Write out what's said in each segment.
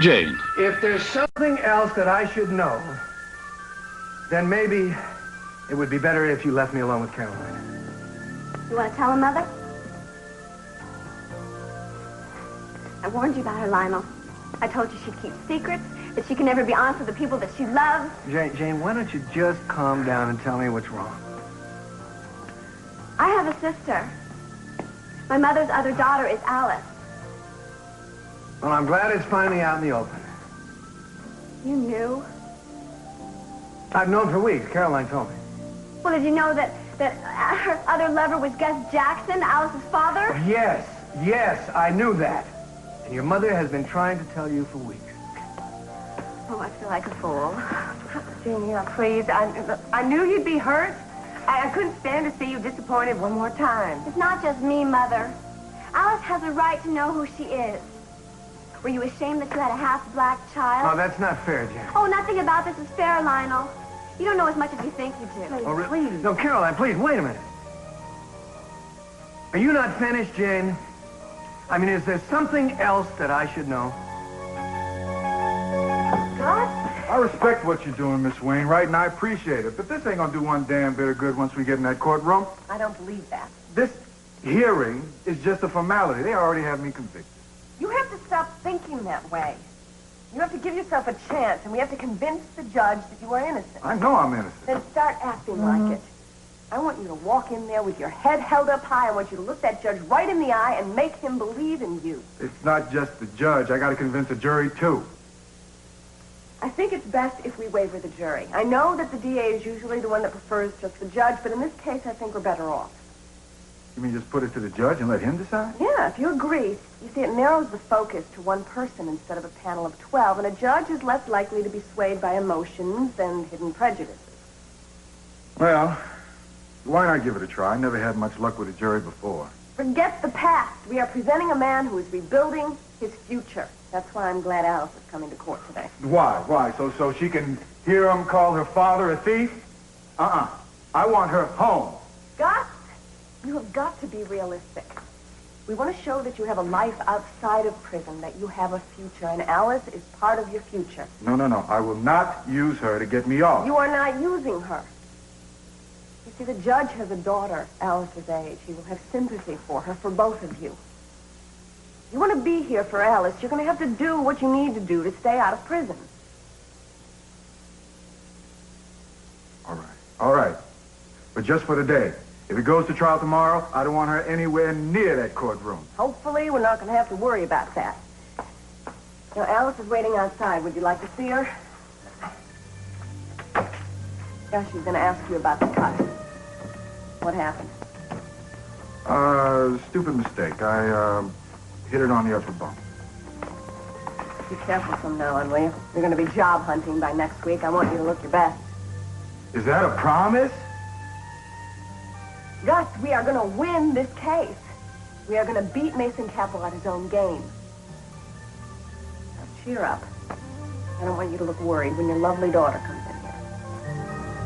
Jane. If there's something else that I should know, then maybe it would be better if you left me alone with Caroline. You want to tell her, Mother? I warned you about her, Lionel. I told you she'd keep secrets, that she can never be honest with the people that she loves. Jane, why don't you just calm down and tell me what's wrong? I have a sister. My mother's other daughter is Alice. Well, I'm glad it's finally out in the open. You knew? I've known for weeks. Caroline told me. Well, did you know that her other lover was Gus Jackson, Alice's father? Oh, yes, I knew that. And your mother has been trying to tell you for weeks. Oh, I feel like a fool. Junior, please. I knew you'd be hurt. I couldn't stand to see you disappointed one more time. It's not just me, Mother. Alice has a right to know who she is. Were you ashamed that you had a half-black child? Oh, that's not fair, Jane. Oh, nothing about this is fair, Lionel. You don't know as much as you think you do. Please, Oh, really? please. No, Caroline, please, wait a minute. Are you not finished, Jane? I mean, is there something else that I should know? Gus? I respect what you're doing, Miss Wainwright, and I appreciate it. But this ain't gonna do one damn bit of good once we get in that courtroom. I don't believe that. This hearing is just a formality. They already have me convicted. You have to stop thinking that way. You have to give yourself a chance, and we have to convince the judge that you are innocent. I know I'm innocent. Then start acting like it. I want you to walk in there with your head held up high. I want you to look that judge right in the eye and make him believe in you. It's not just the judge. I gotta convince the jury, too. I think it's best if we waiver the jury. I know that the DA is usually the one that prefers just the judge, but in this case, I think we're better off. You mean just put it to the judge and let him decide? Yeah, if you agree. You see, it narrows the focus to one person instead of a panel of 12, and a judge is less likely to be swayed by emotions and hidden prejudices. Well, why not give it a try? I never had much luck with a jury before. Forget the past. We are presenting a man who is rebuilding his future. That's why I'm glad Alice is coming to court today. Why? So she can hear him call her father a thief? I want her home. Gus, you have got to be realistic. We want to show that you have a life outside of prison, that you have a future, and Alice is part of your future. No. I will not use her to get me off. You are not using her. You see, the judge has a daughter Alice's age. He will have sympathy for her, for both of you. You want to be here for Alice, you're going to have to do what you need to do to stay out of prison. All right. But just for today. If it goes to trial tomorrow, I don't want her anywhere near that courtroom. Hopefully, we're not going to have to worry about that. Now, Alice is waiting outside. Would you like to see her? Yeah, she's going to ask you about the cut. What happened? Stupid mistake. I, hit it on the upper bump. Be careful from now on, will you? You're going to be job hunting by next week. I want you to look your best. Is that a promise? Gus, we are going to win this case. We are going to beat Mason Capel at his own game. Now, cheer up. I don't want you to look worried when your lovely daughter comes in here.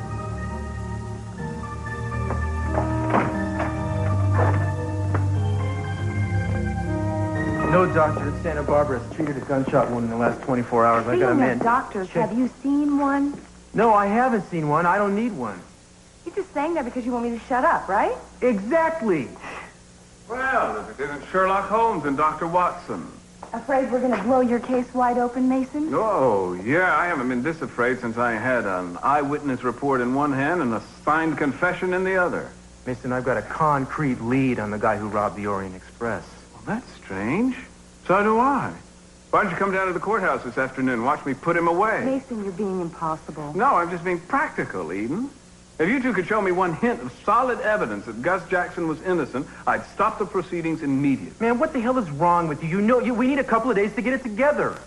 No doctor at Santa Barbara has treated a gunshot wound in the last 24 hours. I got him in. Doctors, Check. have you seen one? No, I haven't seen one. I don't need one. You're just saying that because you want me to shut up, right? Exactly. Well, if it isn't Sherlock Holmes and Dr. Watson. Afraid we're going to blow your case wide open, Mason? Oh, yeah, I haven't been this afraid since I had an eyewitness report in one hand and a signed confession in the other. Mason, I've got a concrete lead on the guy who robbed the Orient Express. Well, that's strange. So do I. Why don't you come down to the courthouse this afternoon and watch me put him away? Mason, you're being impossible. No, I'm just being practical, Eden. If you two could show me one hint of solid evidence that Gus Jackson was innocent, I'd stop the proceedings immediately. Man, what the hell is wrong with you? You know, we need a couple of days to get it together.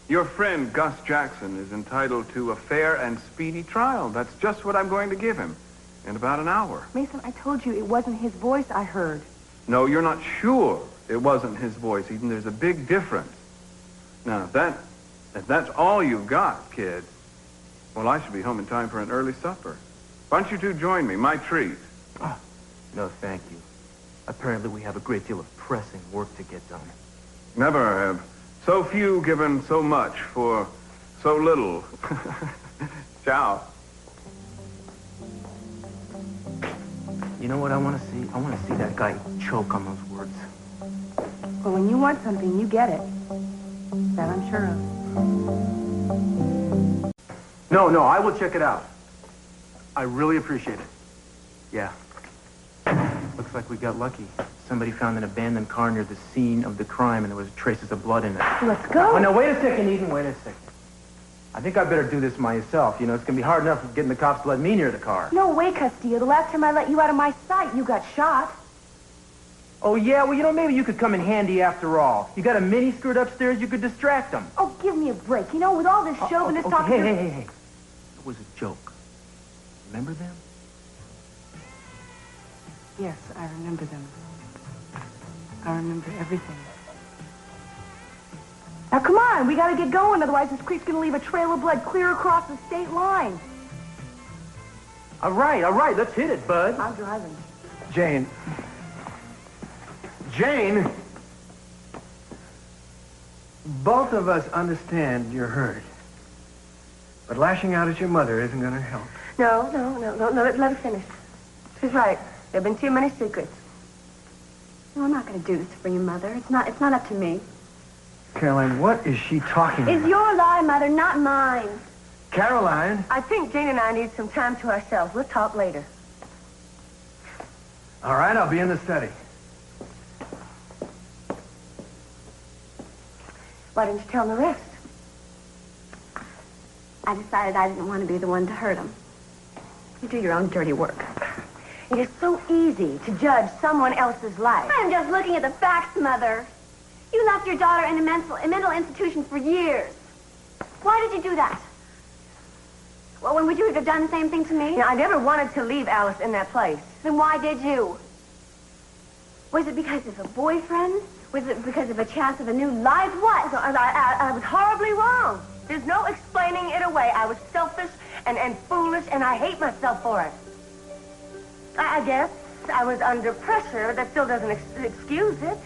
Your friend, Gus Jackson, is entitled to a fair and speedy trial. That's just what I'm going to give him in about an hour. Mason, I told you it wasn't his voice I heard. No, you're not sure it wasn't his voice, Eden. There's a big difference. Now, if that's all you've got, kid, well, I should be home in time for an early supper. Why don't you two join me? My treat. Oh, no, thank you. Apparently we have a great deal of pressing work to get done. Never have So few given so much for so little. Ciao. You know what I want to see? I want to see that guy choke on those words. Well, when you want something, you get it. That I'm sure of. No, I will check it out. I really appreciate it. Yeah. Looks like we got lucky. Somebody found an abandoned car near the scene of the crime, and there was traces of blood in it. Let's go. Oh, no, wait a second, Eden, wait a second. I think I better do this myself. You know, it's going to be hard enough getting the cops to let me near the car. No way, Castillo. The last time I let you out of my sight, you got shot. Oh, yeah? Well, you know, maybe you could come in handy after all. You got a mini skirt upstairs, you could distract them. Oh, give me a break. You know, with all this chauvinist talk... Hey. It was a joke. Remember them? Yes, I remember them. I remember everything. Now, come on. We got to get going. Otherwise, this creep's going to leave a trail of blood clear across the state line. All right. Let's hit it, bud. I'm driving. Jane, both of us understand you're hurt. But lashing out at your mother isn't going to help. No. Let her finish. She's right. There have been too many secrets. No, I'm not going to do this for you, Mother. It's not up to me. Caroline, what is she talking about? It's your lie, Mother, not mine. Caroline? I think Jane and I need some time to ourselves. We'll talk later. All right, I'll be in the study. Why didn't you tell them the rest? I decided I didn't want to be the one to hurt him. You do your own dirty work. It is so easy to judge someone else's life. I'm just looking at the facts, Mother. You left your daughter in a mental institution for years. Why did you do that? Well, would you have done the same thing to me? You know, I never wanted to leave Alice in that place. Then why did you? Was it because of a boyfriend? Was it because of a chance of a new life? What? So I was horribly wrong. There's no explaining it away. I was selfish and foolish, and I hate myself for it. I guess I was under pressure. That still doesn't excuse it.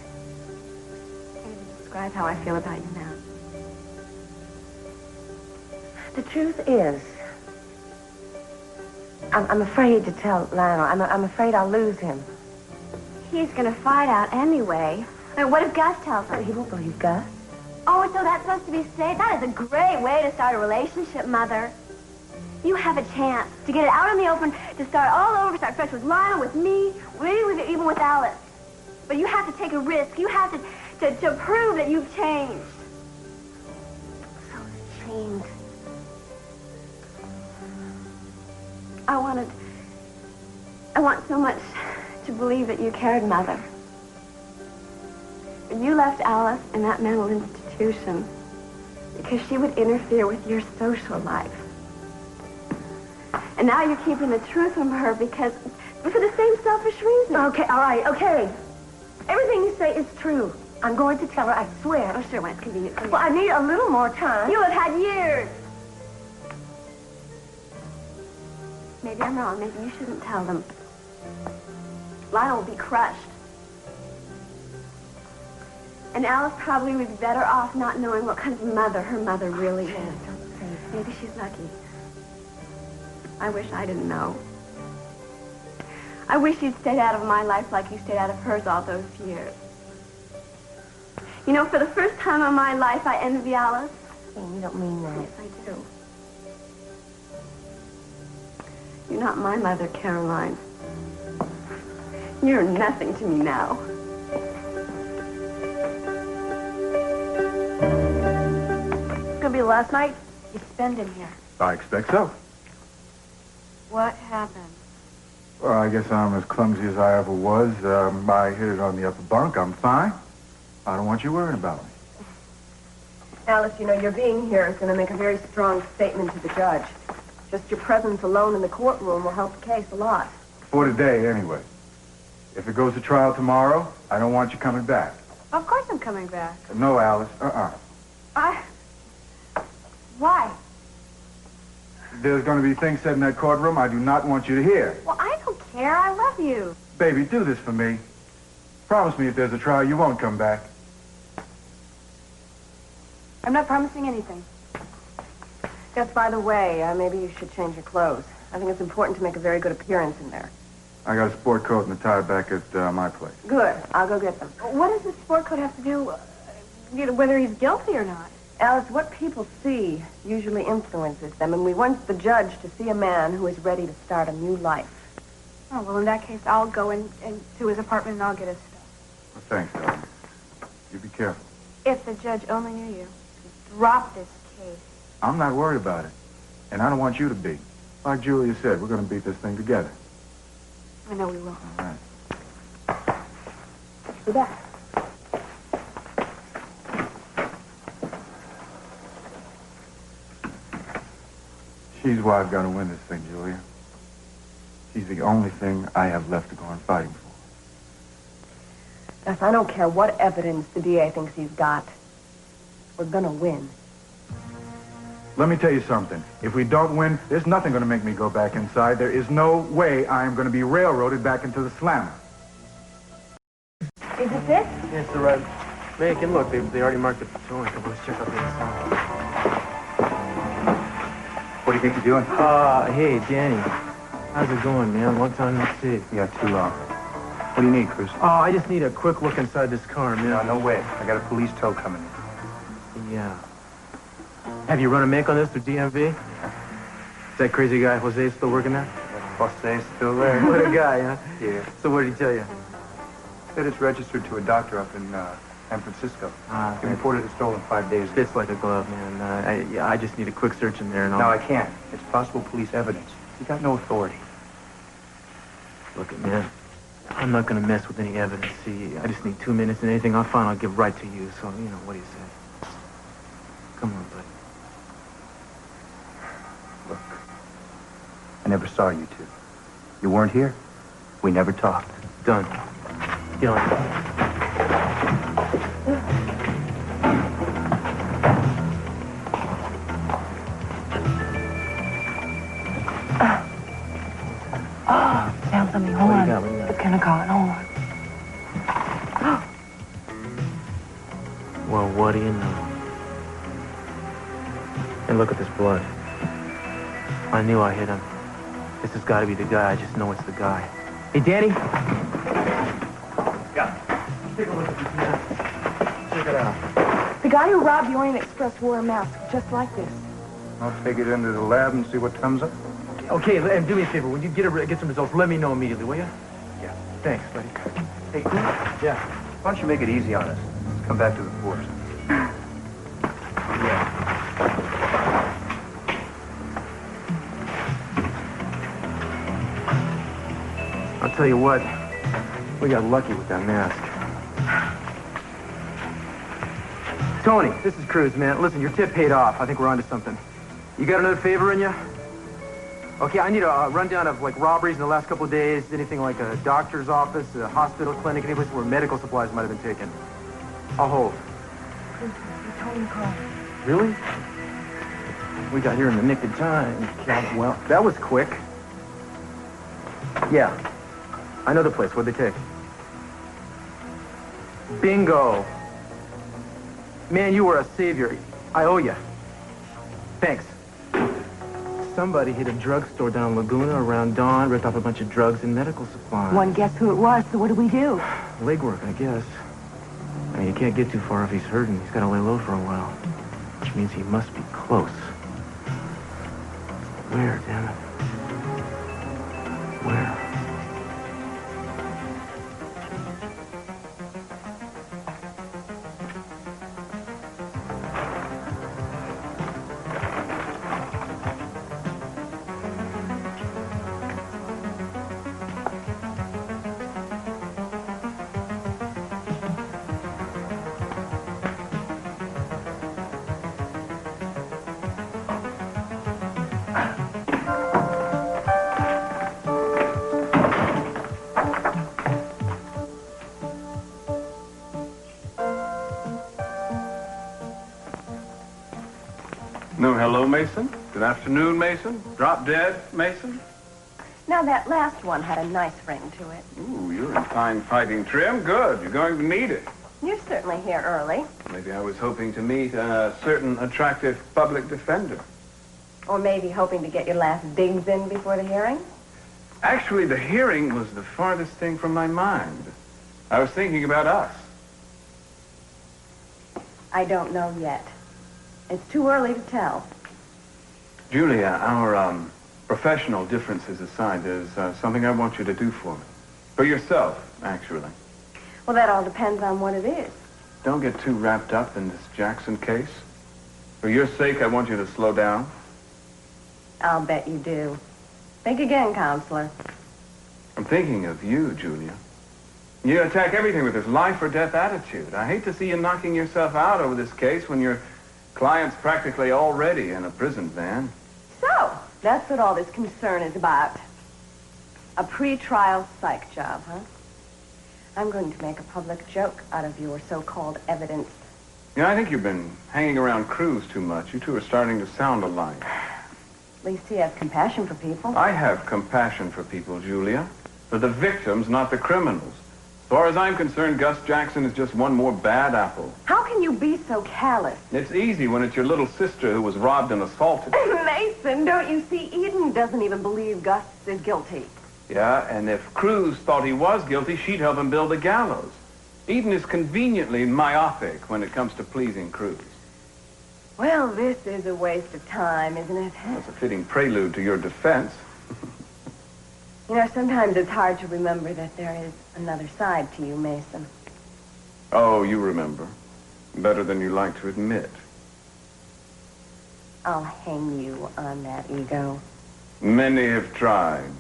Can you describe how I feel about you now? The truth is, I'm afraid to tell Lionel. I'm afraid I'll lose him. He's going to find out anyway. I mean, what if Gus tells him? He won't believe Gus. Oh, so that's supposed to be safe? That is a great way to start a relationship, Mother. You have a chance to get it out in the open, to start all over, start fresh with Lionel, with me, maybe even with Alice. But you have to take a risk. You have to prove that you've changed. So ashamed. I want so much to believe that you cared, Mother. But you left Alice in that mental institution because she would interfere with your social life. And now you're keeping the truth from her for the same selfish reason. Okay, all right, okay. Everything you say is true. I'm going to tell her, I swear. Oh, sure, when it's convenient for you. Well, I need a little more time. You have had years. Maybe I'm wrong. Maybe you shouldn't tell them. Lionel will be crushed. And Alice probably would be better off not knowing what kind of mother her mother really is. Don't say it. Maybe she's lucky. I wish I didn't know. I wish you'd stayed out of my life like you stayed out of hers all those years. You know, for the first time in my life, I envy Alice. Jane, you don't mean that. Yes, I do. You're not my mother, Caroline. You're nothing to me now. It's going to be the last night you spend in here. I expect so. What happened? Well, I guess I'm as clumsy as I ever was. I hit it on the upper bunk. I'm fine. I don't want you worrying about me. Alice, you know, your being here is going to make a very strong statement to the judge. Just your presence alone in the courtroom will help the case a lot. For today, anyway. If it goes to trial tomorrow, I don't want you coming back. Of course I'm coming back. No, Alice. Why? There's going to be things said in that courtroom I do not want you to hear. Well, I don't care. I love you. Baby, do this for me. Promise me if there's a trial, you won't come back. I'm not promising anything. Just by the way, maybe you should change your clothes. I think it's important to make a very good appearance in there. I got a sport coat and a tie back at my place. Good. I'll go get them. What does the sport coat have to do, whether he's guilty or not? Alice, what people see usually influences them, and we want the judge to see a man who is ready to start a new life. Oh, well, in that case, I'll go into his apartment and I'll get his stuff. Well, thanks, darling. You be careful. If the judge only knew you, he'd drop this case. I'm not worried about it. And I don't want you to be. Like Julia said, we're going to beat this thing together. I know we will. All right. Be back. She's why I've got to win this thing, Julia. She's the only thing I have left to go on fighting for. Gus, I don't care what evidence the DA thinks he's got. We're gonna win. Let me tell you something. If we don't win, there's nothing going to make me go back inside. There is no way I am going to be railroaded back into the slammer. Is this it? Yes, the right. Make and look, they already marked the towing. Come let's check out the inside. What do you think you're doing? Hey, Danny. How's it going, man? Long time no see. Yeah, too long. What do you need, Cruz? Oh, I just need a quick look inside this car, man. No way. I got a police tow coming in. Yeah. Have you run a make on this through DMV? Is that crazy guy Jose still working there? Jose's still there. What a guy, huh? Yeah. So what did he tell you? Said it's registered to a doctor up in San Francisco. He Right. reported it stolen 5 days ago. Fits like a glove, man. I just need a quick search in there and all. No, I can't. It's possible police evidence. You got no authority. Look, man, I'm not gonna mess with any evidence. See, I just need 2 minutes, and anything I find, I'll give right to you. So, you know, what do you say? Come on, buddy. Look, I never saw you two. You weren't here. We never talked. Done. Get on. Sound something. Hold What on. do you got? What do you got? It's gonna call it. Hold on. Well, what do you know? And look at this blood. I knew I hit him. This has got to be the guy. I just know it's the guy. Hey, Danny. Yeah. Take a look at this man. Check it out. The guy who robbed the Orient Express wore a mask just like this. I'll take it into the lab and see what comes up. Okay, and do me a favor. When you get some results, let me know immediately, will you? Yeah. Thanks, buddy. Hey, Cruz, Yeah. why don't you make it easy on us? Let's come back to the force. Yeah. I'll tell you what. We got lucky with that mask. Tony, this is Cruz, man. Listen, your tip paid off. I think we're onto something. You got another favor in you? Okay, I need a rundown of, like, robberies in the last couple of days. Anything like a doctor's office, a hospital, clinic, any place where medical supplies might have been taken. I'll hold. Tony called. Really? We got here in the nick of time. Well, that was quick. Yeah. I know the place. What'd they take? Bingo. Man, you were a savior. I owe you. Thanks. Somebody hit a drugstore down Laguna around dawn, ripped off a bunch of drugs and medical supplies. One guess who it was, so what do we do? Legwork, I guess. I mean, you can't get too far if he's hurting. He's got to lay low for a while. Which means he must be close. Where, damn it? Where? No, hello, Mason. Good afternoon, Mason. Drop dead, Mason. Now, that last one had a nice ring to it. Ooh, you're in fine fighting trim. Good. You're going to need it. You're certainly here early. Maybe I was hoping to meet a certain attractive public defender. Or maybe hoping to get your last digs in before the hearing. Actually, the hearing was the farthest thing from my mind. I was thinking about us. I don't know yet. It's too early to tell. Julia, our professional differences aside, there's something I want you to do for me. For yourself, actually. Well, that all depends on what it is. Don't get too wrapped up in this Jackson case. For your sake, I want you to slow down. I'll bet you do. Think again, counselor. I'm thinking of you, Julia. You attack everything with this life or death attitude. I hate to see you knocking yourself out over this case when your client's practically already in a prison van. So, that's what all this concern is about. A pre-trial psych job, huh? I'm going to make a public joke out of your so-called evidence. Yeah, I think you've been hanging around Cruz too much. You two are starting to sound alike. At least he has compassion for people. I have compassion for people, Julia. For the victims, not the criminals. As far as I'm concerned, Gus Jackson is just one more bad apple. How can you be so callous? It's easy when it's your little sister who was robbed and assaulted. Mason, don't you see? Eden doesn't even believe Gus is guilty. Yeah, and if Cruz thought he was guilty, she'd help him build the gallows. Eden is conveniently myopic when it comes to pleasing Cruz. Well, this is a waste of time, isn't it? That's a fitting prelude to your defense. You know, sometimes it's hard to remember that there is another side to you, Mason. Oh, you remember. Better than you like to admit. I'll hang you on that ego. Many have tried.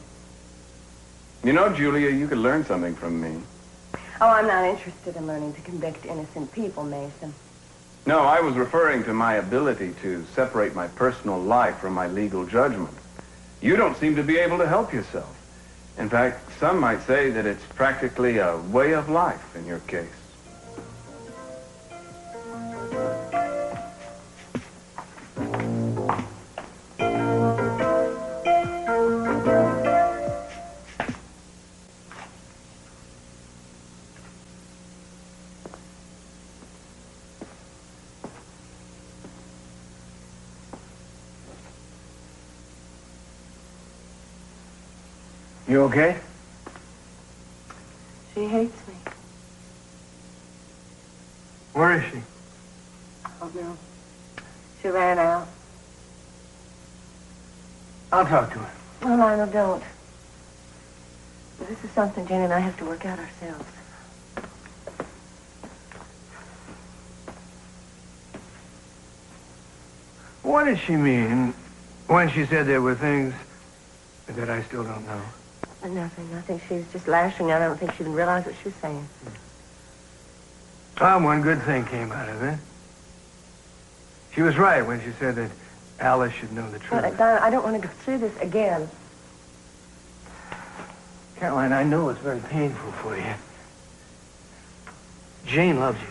You know, Julia, you could learn something from me. Oh, I'm not interested in learning to convict innocent people, Mason. No, I was referring to my ability to separate my personal life from my legal judgment. You don't seem to be able to help yourself. In fact, some might say that it's practically a way of life in your case. You okay? She hates me. Where is she? Oh, no. She ran out. I'll talk to her. Oh, Lionel, don't. This is something Jane and I have to work out ourselves. What did she mean when she said there were things that I still don't know? Nothing. She was just lashing out. I don't think she even realized what she was saying. One good thing came out of it. She was right when she said that Alice should know the truth. Don, I don't want to go through this again. Caroline, I know it's very painful for you. Jane loves you.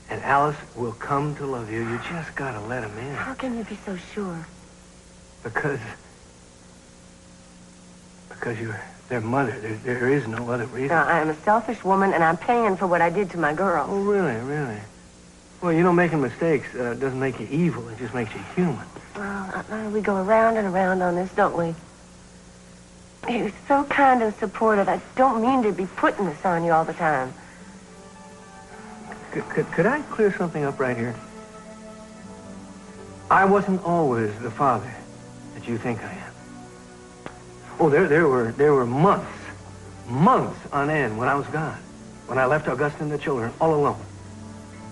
And Alice will come to love you. You just gotta let him in. How can you be so sure? Because you're their mother. There is no other reason. Now, I am a selfish woman, and I'm paying for what I did to my girl. Oh, really? Well, you know, making mistakes doesn't make you evil. It just makes you human. Well, we go around and around on this, don't we? You're so kind and supportive. I don't mean to be putting this on you all the time. Could I clear something up right here? I wasn't always the father that you think I am. Oh, there were months on end when I was gone. When I left Augusta and the children all alone.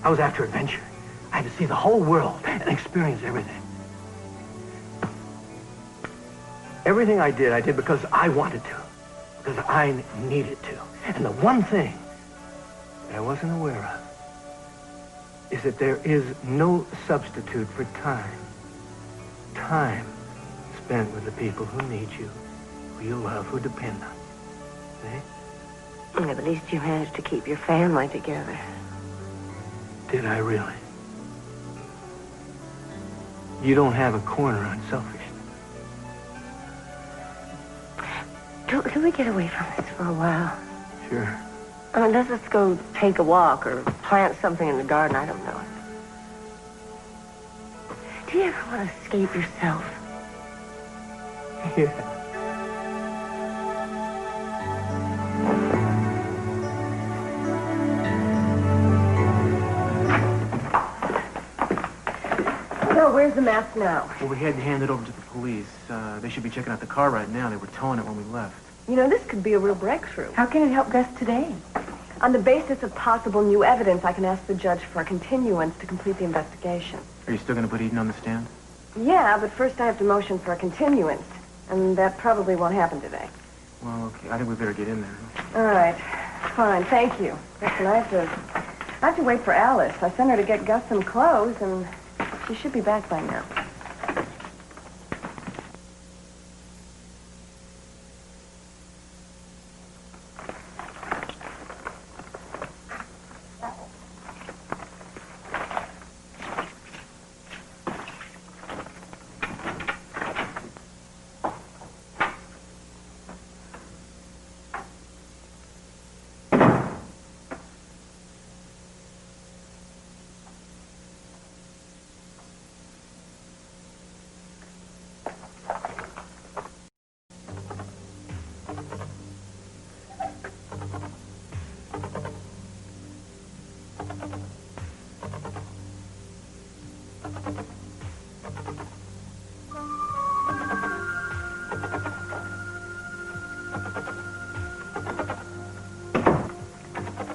I was after adventure. I had to see the whole world and experience everything. Everything I did because I wanted to. Because I needed to. And the one thing that I wasn't aware of is that there is no substitute for time. Time spent with the people who need you, who you love, who depend on you. See? Yeah, but at least you managed to keep your family together. Did I really? You don't have a corner on selfishness. Can we get away from this for a while? Sure. Let's just go take a walk or plant something in the garden. I don't know. Do you ever want to escape yourself? Yeah. So, where's the mask now? Well, we had to hand it over to the police. They should be checking out the car right now. They were towing it when we left. You know, this could be a real breakthrough. How can it help Gus today? On the basis of possible new evidence, I can ask the judge for a continuance to complete the investigation. Are you still going to put Eden on the stand? Yeah, but first I have to motion for a continuance, and that probably won't happen today. Well, okay. I think we better get in there. All right. Fine, thank you. Listen, I have to wait for Alice. I sent her to get Gus some clothes, and she should be back by now.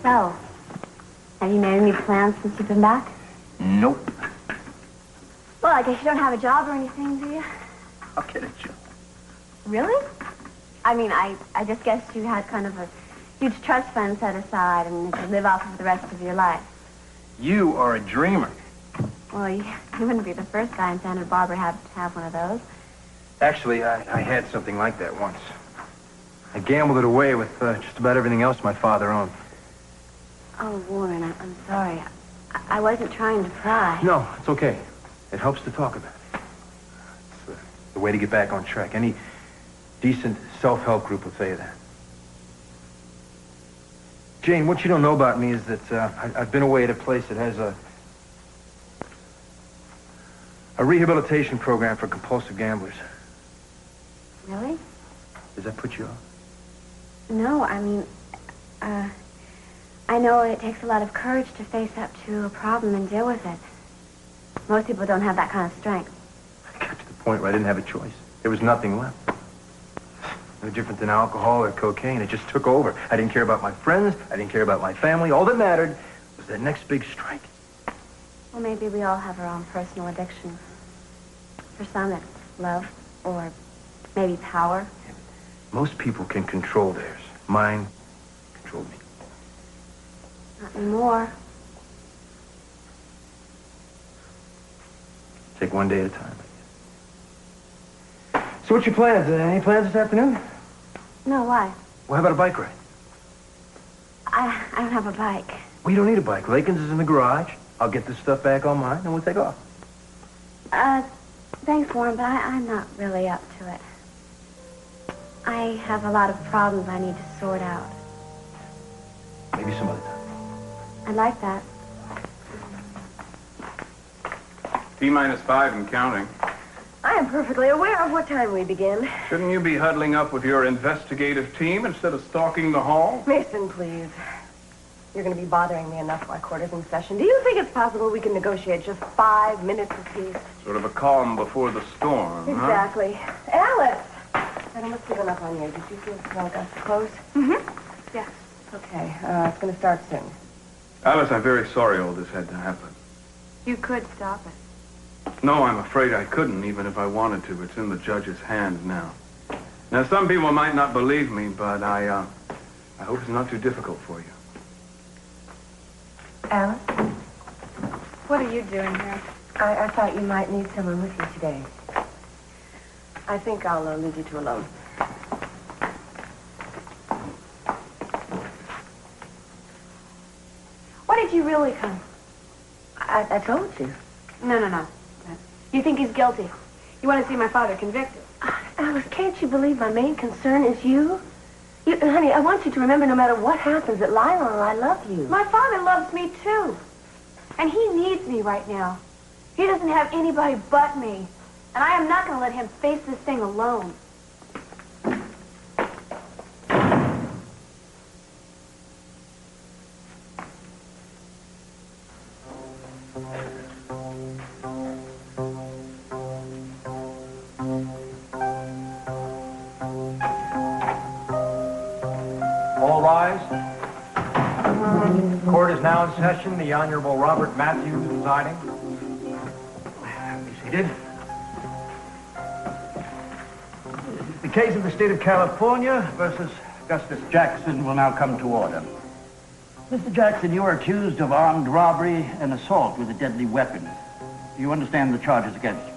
So, have you made any plans since you've been back? Nope. Well, I guess you don't have a job or anything, do you? I'll get a job. Really? I mean, I just guessed you had kind of a huge trust fund set aside and you could live off of the rest of your life. You are a dreamer. Well, you wouldn't be the first guy in Santa-Barbara to have one of those. Actually, I had something like that once. I gambled it away with just about everything else my father owned. Oh, Warren, I'm sorry. I wasn't trying to pry. No, it's okay. It helps to talk about it. It's the way to get back on track. Any decent self-help group will tell you that. Jane, what you don't know about me is that I've been away at a place that has a rehabilitation program for compulsive gamblers. Really? Does that put you off? No, I mean, I know it takes a lot of courage to face up to a problem and deal with it. Most people don't have that kind of strength. I got to the point where I didn't have a choice. There was nothing left. No different than alcohol or cocaine. It just took over. I didn't care about my friends. I didn't care about my family. All that mattered was that next big strike. Well, maybe we all have our own personal addictions. For some, it's love or maybe power. Yeah, most people can control theirs. Mine controlled me. Not anymore. Take one day at a time, I guess. So what's your plans? Any plans this afternoon? No, why? Well, how about a bike ride? I don't have a bike. Well, you don't need a bike. Lakin's is in the garage. I'll get this stuff back on mine, and we'll take off. Thanks, Warren, but I'm not really up to it. I have a lot of problems I need to sort out. Maybe some other time. I'd like that. T-5 and counting. I am perfectly aware of what time we begin. Shouldn't you be huddling up with your investigative team instead of stalking the hall? Mason, please. You're going to be bothering me enough while quarter's in session. Do you think it's possible we can negotiate just 5 minutes apiece? Sort of a calm before the storm, huh? Exactly. Alice! I must give enough on you. Did you give Gus clothes? Mm-hmm. Yeah. Okay. It's going to start soon. Alice, I'm very sorry all this had to happen. You could stop it. No, I'm afraid I couldn't, even if I wanted to. It's in the judge's hands now. Now, some people might not believe me, but I hope it's not too difficult for you. Alice? What are you doing here? I thought you might need someone with you today. I think I'll leave you two alone. Why did you really come? I told you. No. You think he's guilty. You want to see my father convicted. Alice, can't you believe my main concern is you? Honey, I want you to remember no matter what happens that Lila and I love you. My father loves me, too. And he needs me right now. He doesn't have anybody but me. And I am not going to let him face this thing alone. All rise. Court is now in session. The Honorable Robert Matthews presiding. Be seated. The case of the state of California versus Justice Jackson will now come to order. Mr. Jackson, you are accused of armed robbery and assault with a deadly weapon. Do you understand the charges against you?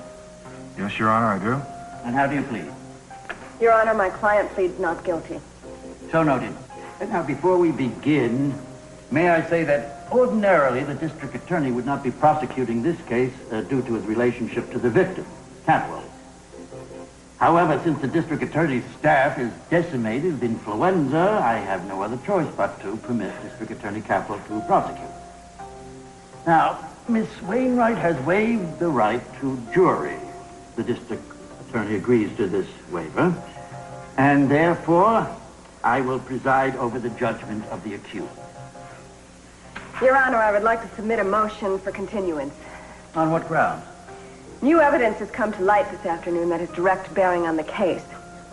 Yes, Your Honor, I do. And how do you plead? Your Honor, my client pleads not guilty. So noted. And now, before we begin, may I say that ordinarily the district attorney would not be prosecuting this case due to his relationship to the victim, Catwell. However, since the district attorney's staff is decimated with influenza, I have no other choice but to permit District Attorney Catwell to prosecute. Now, Miss Wainwright has waived the right to jury. The district attorney agrees to this waiver, and therefore, I will preside over the judgment of the accused. Your Honor, I would like to submit a motion for continuance. On what grounds? New evidence has come to light this afternoon that has direct bearing on the case.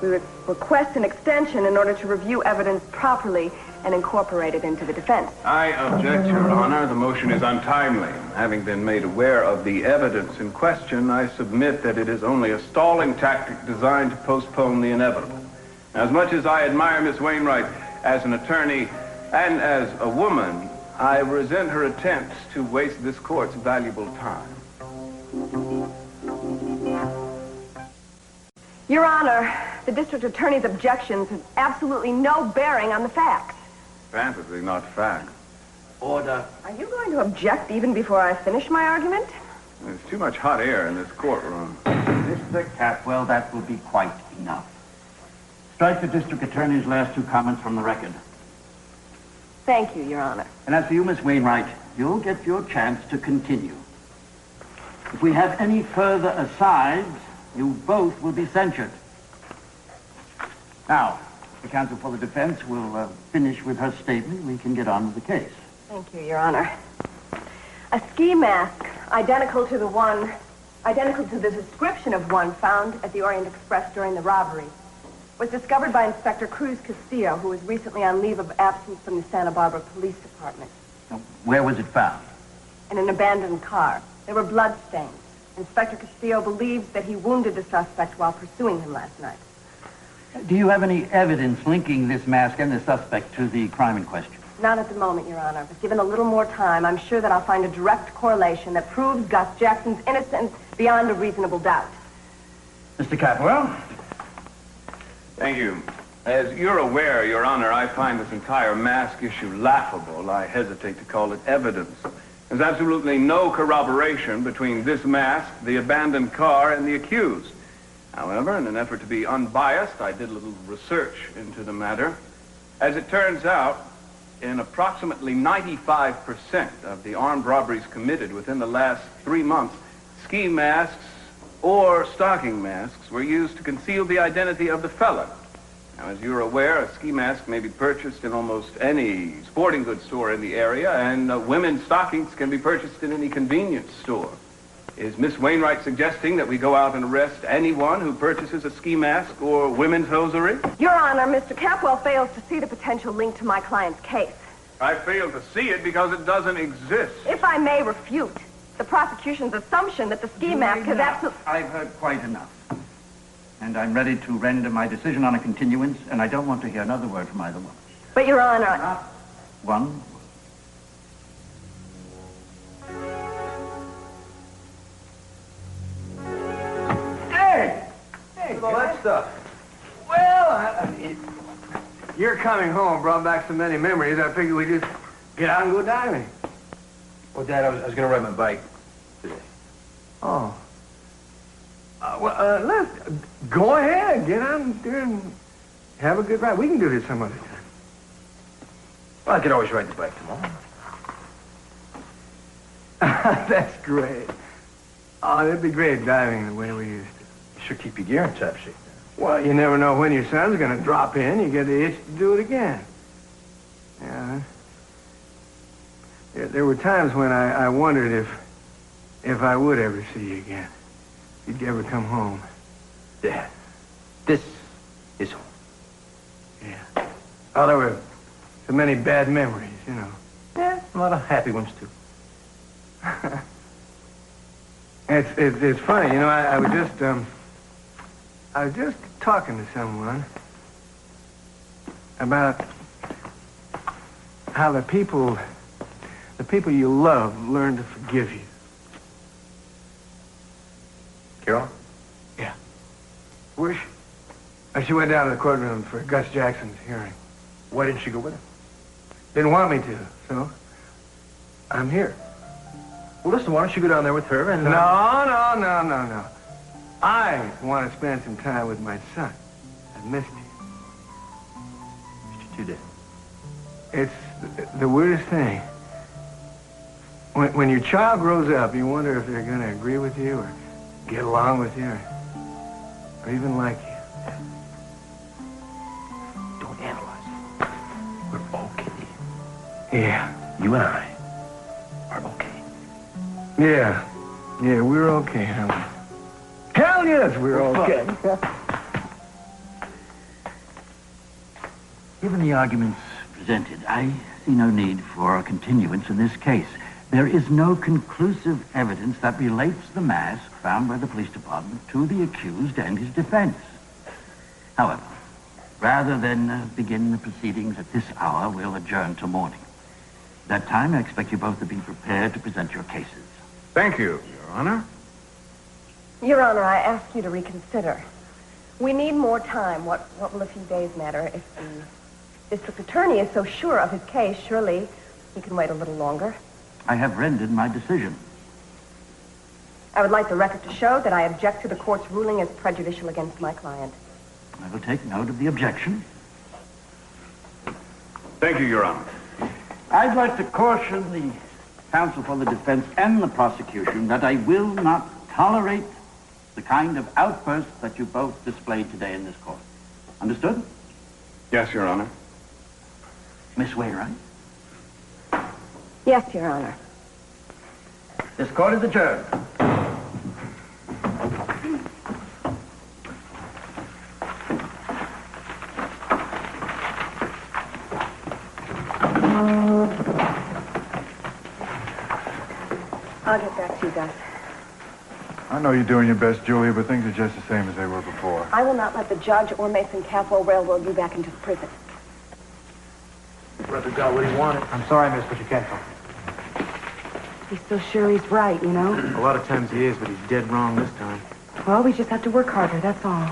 We request an extension in order to review evidence properly and incorporate it into the defense. I object, Your Honor. The motion is untimely. Having been made aware of the evidence in question, I submit that it is only a stalling tactic designed to postpone the inevitable. As much as I admire Miss Wainwright as an attorney and as a woman, I resent her attempts to waste this court's valuable time. Your Honor, the district attorney's objections have absolutely no bearing on the facts. Fantasy, not fact. Order. Are you going to object even before I finish my argument? There's too much hot air in this courtroom. Mr. Catwell, that will be quite enough. Strike the district attorney's last two comments from the record. Thank you, Your Honor. And as for you, Miss Wainwright, you'll get your chance to continue. If we have any further asides, you both will be censured. Now, the counsel for the defense will finish with her statement. We can get on with the case. Thank you, Your Honor. A ski mask identical to the description of one found at the Orient Express during the robbery was discovered by Inspector Cruz Castillo, who was recently on leave of absence from the Santa Barbara Police Department. Now, where was it found? In an abandoned car. There were bloodstains. Inspector Castillo believes that he wounded the suspect while pursuing him last night. Do you have any evidence linking this mask and the suspect to the crime in question? Not at the moment, Your Honor. But given a little more time, I'm sure that I'll find a direct correlation that proves Gus Jackson's innocence beyond a reasonable doubt. Mr. Catwell? Thank you. As you're aware, Your Honor, I find this entire mask issue laughable. I hesitate to call it evidence. There's absolutely no corroboration between this mask, the abandoned car, and the accused. However, in an effort to be unbiased, I did a little research into the matter. As it turns out, in approximately 95% of the armed robberies committed within the last 3 months, ski masks or stocking masks were used to conceal the identity of the felon. Now, as you're aware, a ski mask may be purchased in almost any sporting goods store in the area, and women's stockings can be purchased in any convenience store. Is Miss Wainwright suggesting that we go out and arrest anyone who purchases a ski mask or women's hosiery? Your Honor, Mr. Catwell fails to see the potential link to my client's case. I fail to see it because it doesn't exist. If I may refute the prosecution's assumption that the ski mask has absolutely... I've heard quite enough. And I'm ready to render my decision on a continuance, and I don't want to hear another word from either one. But, Your Honor... Not one. Hey, look at all that stuff. Well, you're coming home brought back so many memories, I figured we'd just get out and go diving. Well, Dad, I was going to ride my bike today. Oh. Let's go ahead, get out there and Have a good ride. We can do this some other time. Well, I could always ride the bike tomorrow. That's great. Oh, that'd be great driving the way we used to. You should keep your gear in top shape. Well, you never know when your son's going to drop in. You get the itch to do it again. Yeah. There were times when I wondered if I would ever see you again. If you'd ever come home. Dad, this is home. Yeah. Oh, there were so many bad memories, you know. Yeah, a lot of happy ones, too. It's funny, you know, I was just talking to someone about how the people you love learn to forgive you. Carol? Yeah. Where's she? Oh, she went down to the courtroom for Gus Jackson's hearing. Why didn't she go with him? Didn't want me to, so I'm here. Well, listen, why don't you go down there with her and... No. I want to spend some time with my son. I've missed you. Missed you too, Dad. It's the weirdest thing. When your child grows up, you wonder if they're going to agree with you or get along with you or even like you. Don't analyze it. We're okay. Yeah. You and I are okay. Yeah, we're okay, aren't we? Hell yes, we're okay. Given the arguments presented, I see no need for a continuance in this case. There is no conclusive evidence that relates the mask found by the police department to the accused and his defense. However, rather than begin the proceedings at this hour, we'll adjourn to morning. At that time, I expect you both to be prepared to present your cases. Thank you, Your Honor. Your Honor, I ask you to reconsider. We need more time. What will a few days matter? If the district attorney is so sure of his case, surely he can wait a little longer. I have rendered my decision. I would like the record to show that I object to the court's ruling as prejudicial against my client. I will take note of the objection. Thank you, Your Honor. I'd like to caution the counsel for the defense and the prosecution that I will not tolerate the kind of outbursts that you both displayed today in this court. Understood? Yes, Your Honor. Miss Wainwright? Yes, Your Honor. This court is adjourned. I'll get back to you, Gus. I know you're doing your best, Julia, but things are just the same as they were before. I will not let the judge or Mason Caswell railroad you back into the prison. Brother got what he wanted. I'm sorry, miss, but you can't help me. He's so sure he's right, you know? A lot of times he is, but he's dead wrong this time. Well, we just have to work harder, that's all.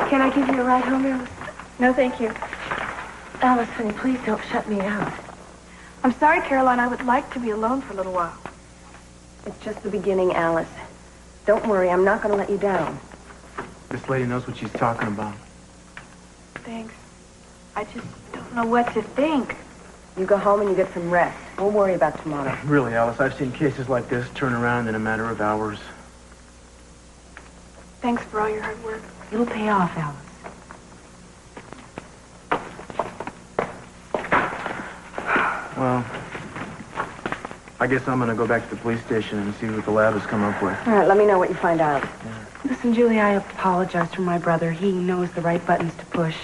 Can I give you a ride home, Alice? No, thank you. Alice, honey, please don't shut me out. I'm sorry, Caroline. I would like to be alone for a little while. It's just the beginning, Alice. Don't worry, I'm not going to let you down. This lady knows what she's talking about. Thanks. I just don't know what to think. You go home and you get some rest. We'll worry about tomorrow. Really, Alice, I've seen cases like this turn around in a matter of hours. Thanks for all your hard work. It'll pay off, Alice. Well, I guess I'm going to go back to the police station and see what the lab has come up with. All right, let me know what you find out. Listen, Julie, I apologize for my brother. He knows the right buttons to push.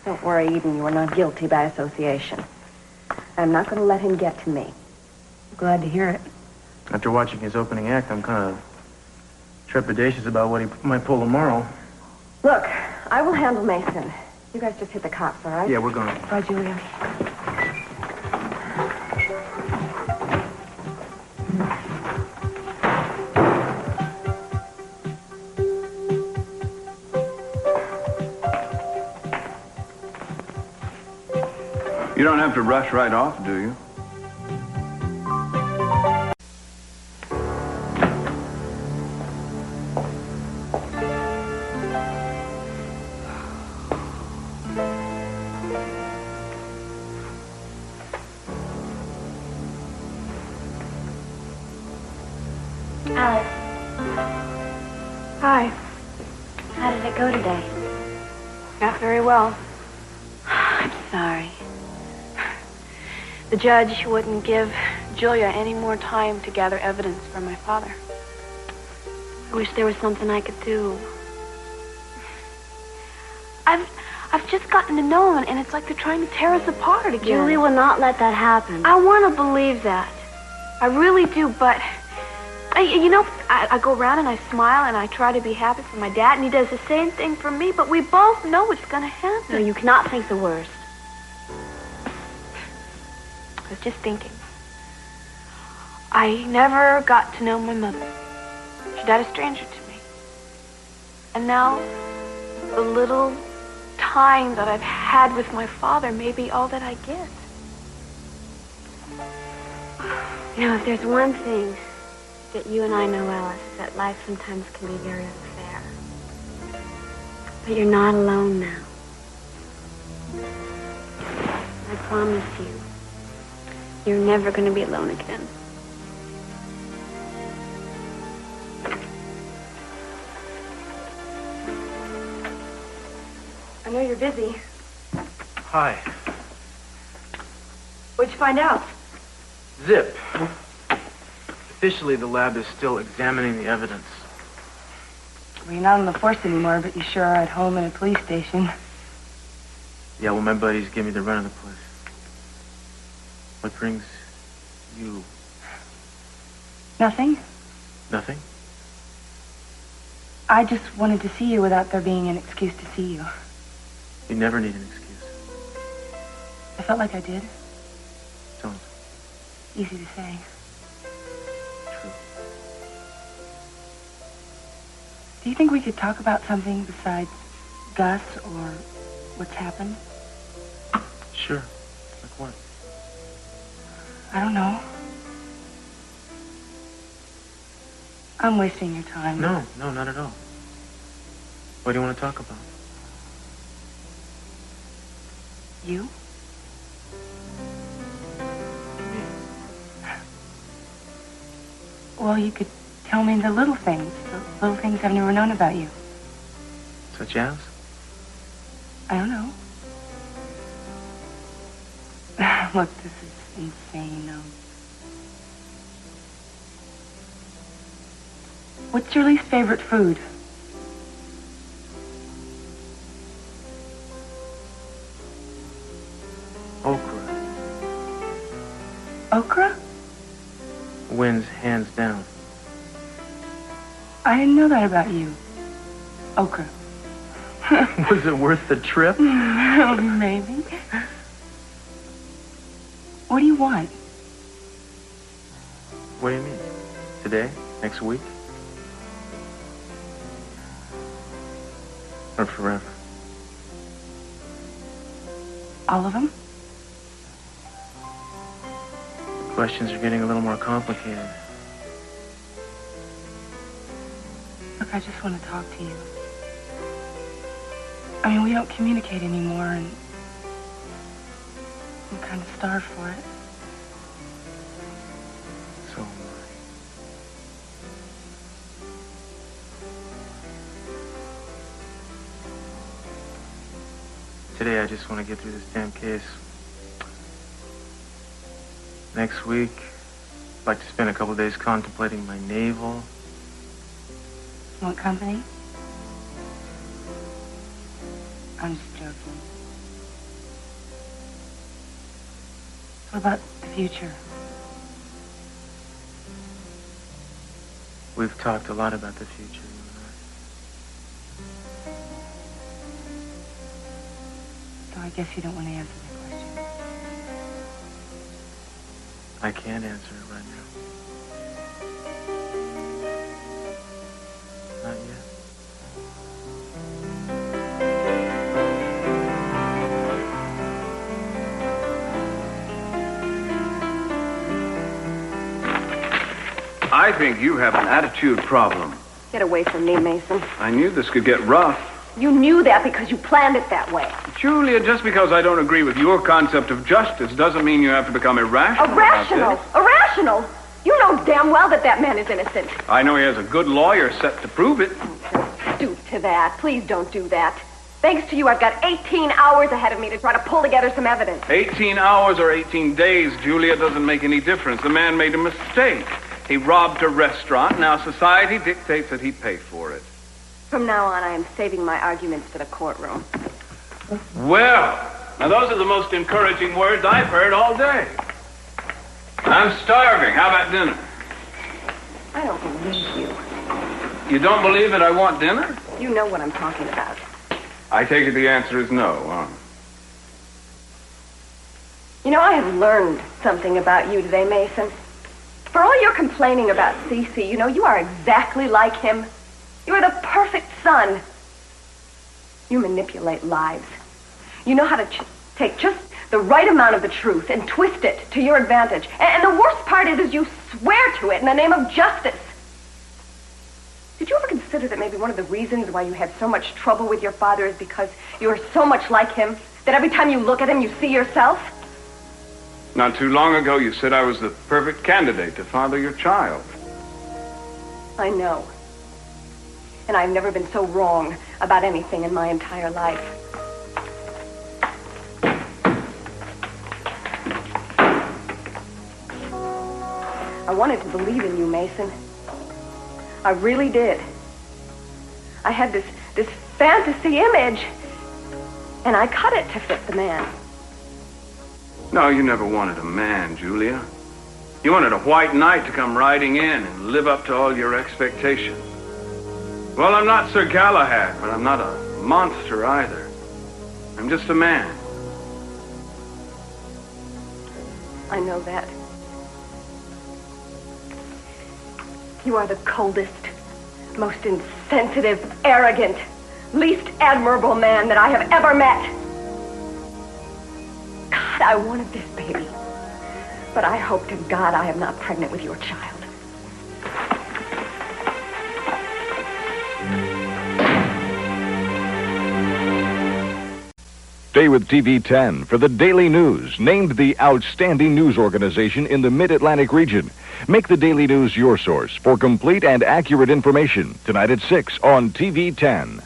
Don't worry, Eden. You are not guilty by association. I'm not going to let him get to me. Glad to hear it. After watching his opening act, I'm kind of trepidatious about what he might pull tomorrow. Look, I will handle Mason. You guys just hit the cops, all right? Yeah, we're going. Bye, Julia. You don't have to rush right off, do you? Alice, Hi. how did it go today? Not very well. I'm sorry. The judge wouldn't give Julia any more time to gather evidence from my father. I wish there was something I could do. I've just gotten to know him, and it's like they're trying to tear us apart again. Julia will not let that happen. I want to believe that. I really do, but... I go around and I smile and I try to be happy for my dad, and he does the same thing for me, but we both know it's going to happen. No, you cannot think the worst. I was just thinking. I never got to know my mother. She died a stranger to me. And now, the little time that I've had with my father may be all that I get. You know, if there's one thing that you and I know, Alice, that life sometimes can be very unfair. But you're not alone now. I promise you, you're never going to be alone again. I know you're busy. Hi. What'd you find out? Zip. Officially, the lab is still examining the evidence. Well, you're not on the force anymore, but you sure are at home in a police station. Yeah, well, my buddies give me the run of the place. What brings you? Nothing. Nothing? I just wanted to see you without there being an excuse to see you. You never need an excuse. I felt like I did. Don't. Easy to say. True. Do you think we could talk about something besides Gus or what's happened? Sure. Like what? I don't know. I'm wasting your time. No, not at all. What do you want to talk about? You? Well, you could tell me the little things I've never known about you. Such as? I don't know. Look, this is insane. What's your least favorite food? Okra. Okra? Wins hands down. I didn't know that about you. Okra. Was it worth the trip? Maybe. What do you want? What do you mean? Today? Next week? Or forever? All of them? Questions are getting a little more complicated. Look, I just want to talk to you. I mean, we don't communicate anymore, and I'm kind of starved for it. So am I. Today, I just want to get through this damn case. Next week, I'd like to spend a couple days contemplating my navel. Want company? I'm just joking. What about the future? We've talked a lot about the future, you and So I guess you don't want to answer that question. I can't answer it right now. Not yet. I think you have an attitude problem. Get away from me, Mason. I knew this could get rough. You knew that because you planned it that way. Julia, just because I don't agree with your concept of justice doesn't mean you have to become irrational. Irrational? Irrational? You know damn well that man is innocent. I know he has a good lawyer set to prove it. Don't stoop to that. Please don't do that. Thanks to you, I've got 18 hours ahead of me to try to pull together some evidence. 18 hours or 18 days, Julia, doesn't make any difference. The man made a mistake. He robbed a restaurant. Now society dictates that he pay for it. From now on, I am saving my arguments for the courtroom. Well, now those are the most encouraging words I've heard all day. I'm starving. How about dinner? I don't believe you. You don't believe that I want dinner? You know what I'm talking about. I take it the answer is no, huh? You know, I have learned something about you today, Mason. For all your complaining about Cece, you know, you are exactly like him. You are the perfect son. You manipulate lives. You know how to take just the right amount of the truth and twist it to your advantage. And the worst part is you swear to it in the name of justice. Did you ever consider that maybe one of the reasons why you had so much trouble with your father is because you are so much like him, that every time you look at him, you see yourself? Not too long ago, you said I was the perfect candidate to father your child. I know. And I've never been so wrong about anything in my entire life. I wanted to believe in you, Mason. I really did. I had this fantasy image, and I cut it to fit the man. No, you never wanted a man, Julia. You wanted a white knight to come riding in and live up to all your expectations. Well, I'm not Sir Galahad, but I'm not a monster either. I'm just a man. I know that. You are the coldest, most insensitive, arrogant, least admirable man that I have ever met. God, I wanted this baby. But I hope to God I am not pregnant with your child. Stay with TV 10 for the Daily News, named the outstanding news organization in the Mid-Atlantic region. Make the Daily News your source for complete and accurate information tonight at 6 on TV 10.